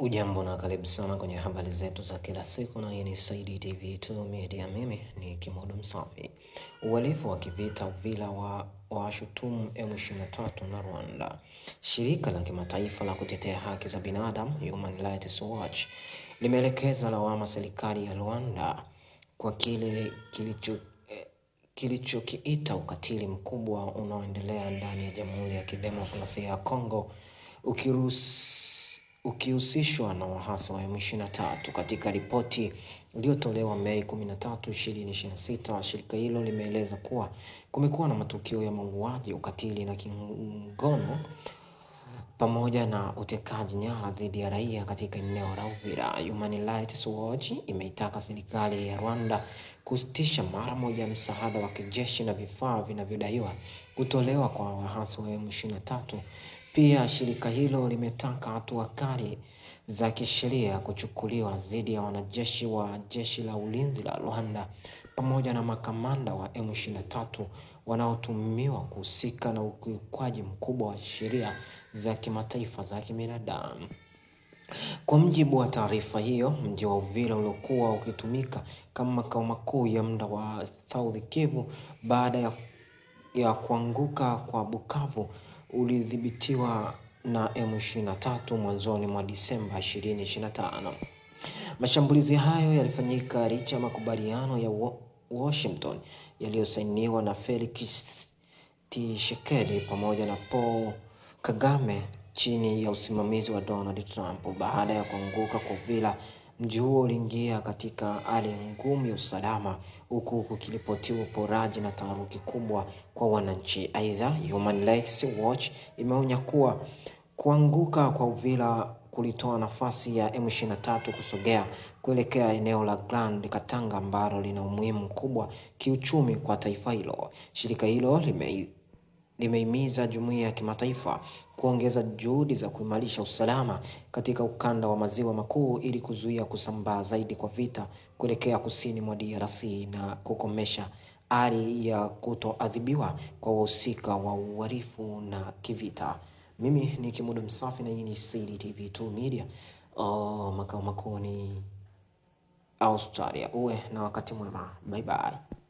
Ujambo na karibu sana kwenye habari zetu za kila siku, na hii ni Saidi TV2 Media. Mimi ni Kimodo Msafi. Uhalifu wa kivita Uvira washutumu M23 na Rwanda. Shirika la kimataifa la kutetea haki za binadamu Human Rights Watch limeelekeza lawama serikali ya Rwanda kwa kile kilichokiita ukatili mkubwa unaoendelea ndani ya Jamhuri ya Kidemokrasia ya Kongo, ukihusishwa na wahasi wa M23. Katika ripoti iliyotolewa Mei 13, 2026, shirika hilo limeeleza kuwa kumekuwa na matukio ya mauaji, ukatili na kingono pamoja na utekaji nyara dhidi ya raia katika eneo la Uvira. Human Rights Watch imeitaka serikali ya Rwanda kusitisha mara moja msaada wa kijeshi na vifaa vinavyodaiwa kutolewa kwa wahasi wa M23. Pia shirika hilo limetaka hatua kali za kisheria kuchukuliwa dhidi ya wanajeshi wa jeshi la ulinzi la Rwanda pamoja na makamanda wa M23 wanaotuhumiwa kuhusika na ukiukwaji mkubwa wa sheria za kimataifa za kibinadamu. Kwa mjibu wa taarifa hiyo, mji wa Uvira uliokuwa ukitumika kama makao makuu ya muda wa South Kivu baada ya kuanguka kwa Bukavu ulidhibitiwa na M23 mwanzoni mwa Disemba 2025. Mashambulizi hayo yalifanyika licha ya makubaliano ya Washington yaliyosainiwa na Felix Tshisekedi pamoja na Paul Kagame chini ya usimamizi wa Donald Trump. Baada ya kuanguka kwa Uvira, mji huo uliingia katika hali ngumu ya usalama, huku kukiripotiwa uporaji na taharuki kubwa kwa wananchi. Aidha, Human Rights Watch imeonya kuwa kuanguka kwa Uvira kulitoa nafasi ya M23 kusogea kuelekea eneo la Grand Katanga ambalo lina umuhimu mkubwa kiuchumi kwa taifa hilo. Shirika hilo limehimiza jumuiya ya kimataifa kuongeza juhudi za kuimarisha usalama katika ukanda wa maziwa makuu ili kuzuia kusambaa zaidi kwa vita kuelekea kusini mwa DRC na kukomesha hali ya kutoadhibiwa kwa wahusika wa uhalifu na kivita. Mimi ni Kimodo Msafi na hii ni Saidi TV2 Media. Makao makuu ni Australia. Uwe na wakati mwema. Bye bye.